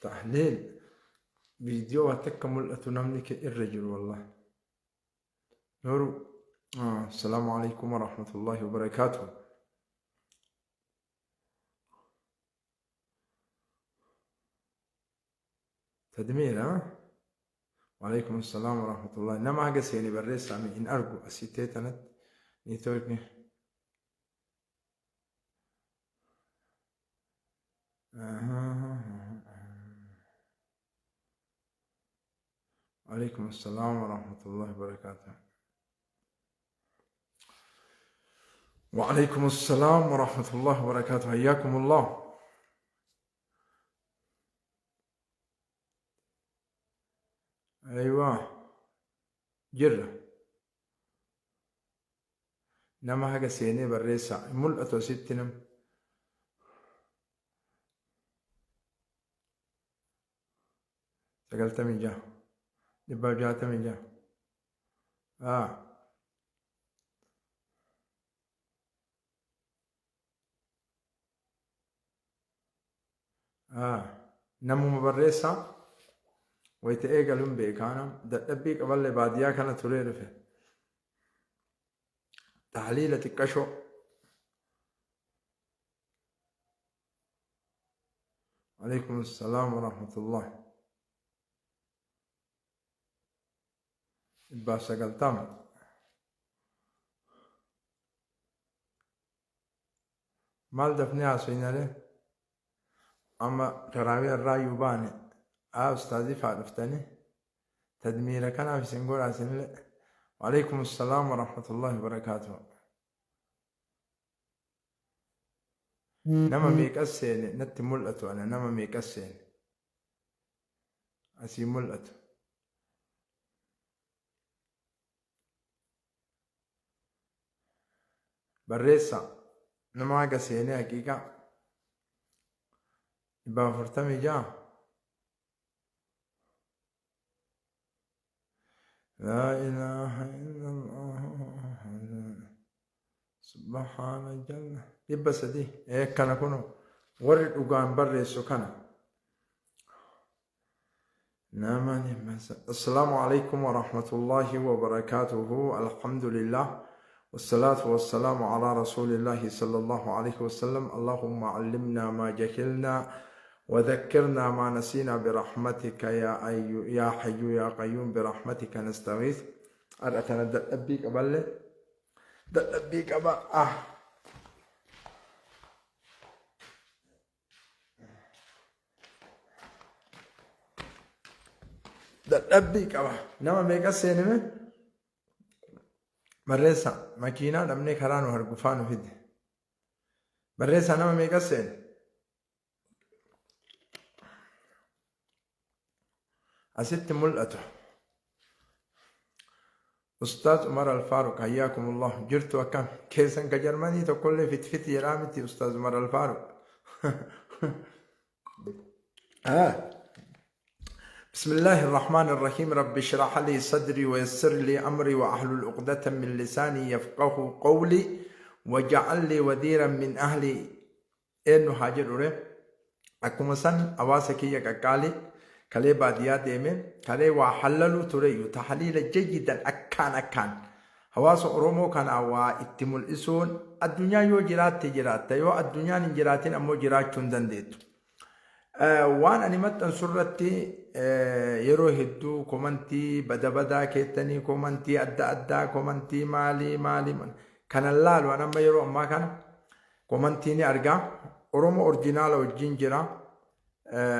تحليل فيديو تكمل أتنامنك الرجل والله نور. السلام عليكم ورحمة الله وبركاته. تدمير وعليكم السلام ورحمة الله. نما قسيني بريس عمي إن أرجو أسيتيتنت نيتوكني عليكم السلام ورحمة الله وبركاته. وعليكم السلام ورحمة الله وبركاته. حياكم الله. أيوة جرة نما هاga seenee barreessa mul'atu asitti nam sagaltamii jaha dhibbaaf jaatamii jaha namuma barreessa wayita eegaluun beekaana dadhabbii qaballee baadiyyaa kana turee dhufe tahliila xiqqashoo عليكم السلام ورحمة الله. الباسة قلتام مال دفنها سوينا له أما تراوي الرأي باني أستاذي فعرفتني تدمير كان في سنقول عسن. وعليكم السلام ورحمة الله وبركاته. نما ميكسين نت ملأتو أنا نما ميكسين أسي ملأتو بريسا نما قسيني حقيقة يبقى فرتمي جا لا إله إلا الله سبحان الجنة يبقى سدي إيه كان كنو ورد وقان بريسو كان نامني مسا. السلام عليكم ورحمة الله وبركاته. الحمد لله والصلاة والسلام على رسول الله صلى الله عليه وسلم. اللهم علمنا ما جهلنا وذكرنا ما نسينا برحمتك يا حي يا قيوم برحمتك نستغيث. أردنا دلبيك أبل دلبيك أبا دلبيك أبا نما ميكا سينما بريسا ماكينة نمني خرانو هرقفانو فيدي بريسا نما ميكا سين أست ملأته. أستاذ عمر الفاروق حياكم الله. جرت وكم كيسن كجرماني تقول لي فتفت يرامتي أستاذ عمر الفاروق. بسم الله الرحمن الرحيم. رب اشرح لي صدري ويسر لي أمري وأحلل عقدة من لساني يفقه قولي واجعل لي وزيرا من أهلي. إنه حاجر أكو سن أواسكي يكالي كلي باديات ديمين كلي وحللوا تريو تحليل جيدا أكان هواس أرومو كان أوا اتمول إسون الدنيا يو جرات تجرات يو الدنيا نجراتين أمو جرات تندن ديتو waan ani maxxansu irratti yeroo hedduu komantii bada keettanii komantii adda addaa komantii maalii kana laalu an amma yeroo ammaa kana komantii ni argaa Oromoo orjinaala wajjin jira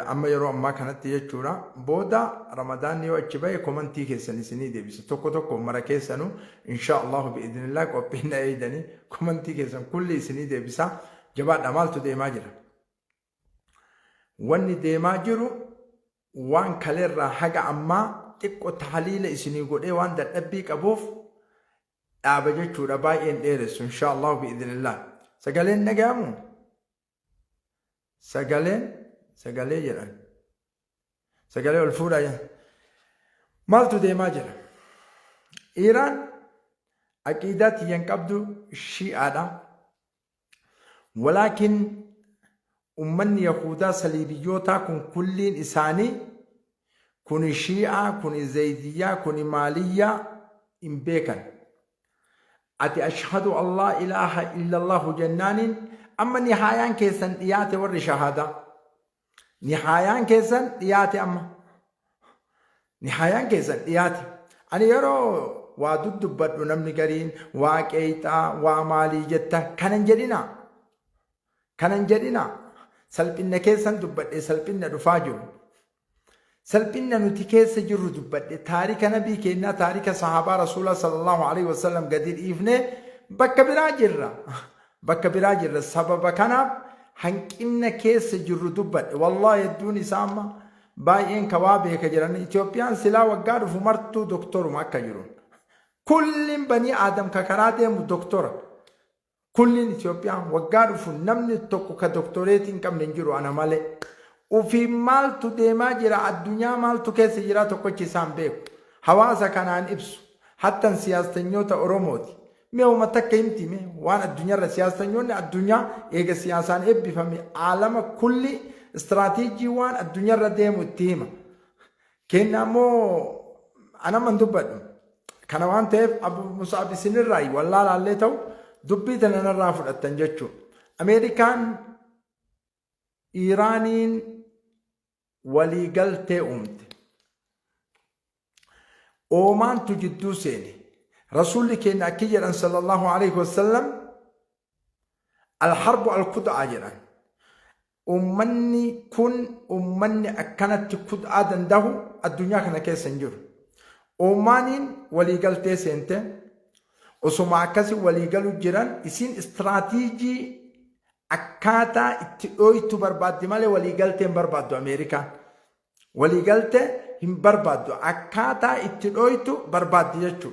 amma yeroo ammaa kanatti jechuudha booda Ramadaan yoo achi bahe komantii keessan isinii deebisa tokko mara keessanu insha Allah bi'idhnillah qophiina eedanii komantii keessan kulli isinii deebisa jabaadha maaltu deemaa jira wanni deemaa jiru waan kaleerraa haga ammaa xiqqoo tahliila isinii godhee waan dadhabbii qabuuf dhaaba jechuudha baay'een dheeressu insha Allah bi'idhnillah sagaleen nagaamu sagalee jedhan sagalee ol fuudhaa maaltu deemaa jira Iiraan aqiidaa tiyyan qabdu shi'aadha walaakin ummanni yahudaa saliibiyyoota kun kulliin isaanii kun shi'aa kun zaydiyyaa kun maaliyyaa hin beekan ati ashhadu Allah ilaaha illallah jennaanin amma nihayaan keessan dhiyaate warri shahadaa nihayaan keessan dhiyaate amma nihayaan keessan dhiyaate ani yeroo waa dubbadhu namni gariin waa qeexaa waa maalii jetta kanan jedhina salphinna keessan dubbadhe salphinna dhufaa jiru salphinna nuti keessa jirru dubbadhe taarika nabii keenyaa taarika sahaabaa rasuula sallallahu alaihi wasallam gadi dhiifne bakka biraa jirra sababa kanaaf hanqinna keessa jirru dubbadhe wallahi hedduun isaa amma baay'een kawaa beeka jiran Itoophiyaan silaa waggaa dhufu martuu doktoruma akka jiru kullin banii aadam ka karaa deemu doktora kullin Itoophiyaan waggaa dhufu namni tokko ka doktoreetii hin qabne hin jiru ana malee ufii maaltu deemaa jira addunyaa maaltu keessa jira tokkochi isaan beeku hawaasa kanaan ibsu hattan siyaasanyoota Oromooti meewuma takka himti mee waan addunyaarra siyaasanyoonni addunyaa eega siyaasaan eebbifame aalama kulli istiraatiijii waan addunyaarra deemu itti hima kenna ammoo anaman dubbadhu kana waan ta'eef Abu Mus'ab isinirraa wallaalaallee ta'u dubbii tanarraa fudhattan jechuudha Ameerikaan Iiraaniin waliigaltee uumte oomaantu jidduu seene رسول كين أكيد صلى الله عليه وسلم الحرب الخدعة جران أمني أكنت خدعة دنده الدنيا كنا كيسنجر أمانين وليقل سنت وسمع كسي وليقل جران إسين استراتيجي أكاتا اتقوي تبرباد مالي وليقل برباد أمريكا وليقل هم برباد أكاتا اتقوي تبرباد يجو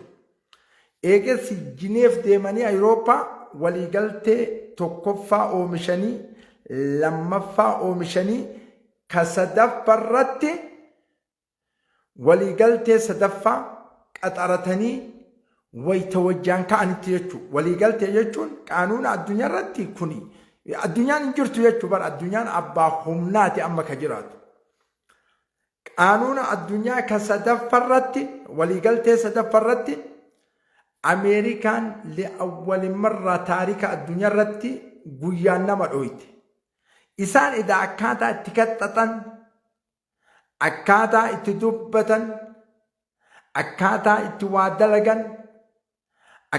eegasi Jineef deemanii Awurooppaa waliigaltee tokkoffaa oomishanii lammaffaa oomishanii ka sadaffaarratti waliigaltee sadaffaa qaxaratanii wayita wajjaan ka'anitti jechuudha waliigaltee jechuun qaanuuna addunyaarratti kuni addunyaan hin jirtu jechuudha bara addunyaan abbaa humnaati amma ka jiraatu qaanuuna addunyaa ka sadaffaarratti waliigaltee sadaffaarratti Ameerikaan li'awwal marra taarika addunyaa irratti guyyaan nama dhoyte isaan idaa akkaataa itti kaxxatan akkaataa itti dubbatan akkaataa itti waa dalagan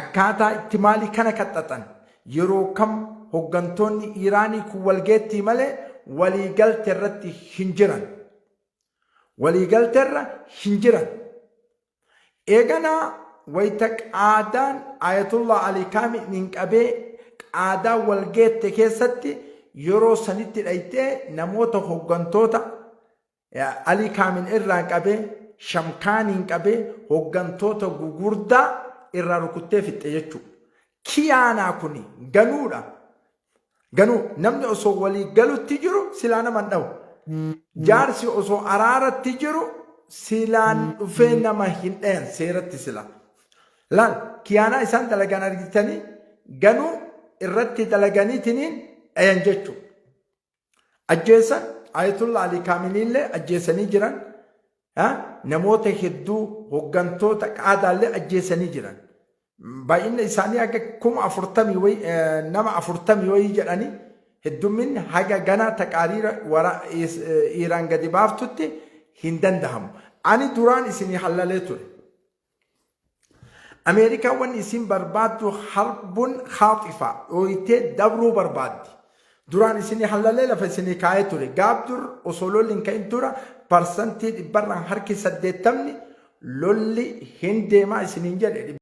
akkaataa itti maalii kana kaxxatan yeroo kam hoggantoonni Iiraanii kun walgeettii malee waliigaltee irratti hin jiran waliigalteerra hin jiran eeganaa wayta qaadaan ayatullah Ali Kaamil qabee qaadaa walgeette keessatti yeroo sanitti dhaytee namoota hoggantoota Ali Kaamil irraa qabee Shamkaaniin qabee hoggantoota gugurdaa irraa rukuttee fixxe jechuudha kiyaanaa kuni ganuudha ganuu namni osoo walii galutti jiru silaa naman dhawu jaarsi osoo araaratti jiru silaan dhufee nama hin dhayan seeratti silaa lan kiyaanaa isaan dalagan argitanii ganuu irratti dalaganiitiniin dhayan jechuudha ajjeesan ayatullah Ali Kaamilillee ajjeesanii jiran namoota hedduu hoggantoota qaadaallee ajjeesanii jiran baay'inni isaanii akka 40,000 nama 40 wayii jedhanii هدومين حاجة جنا تقارير وراء إيران قد بافتوتي هندندهم أني دوران إسني حلالتو أمريكا وان إسم بربادو حرب خاطفة ويتي دبرو برباد دوران إسني حلالة فإسني كايتوري قابدر أصولو لنكاين تورا برسنتي بران حركي سدتمني لولي هندي ما إسني جل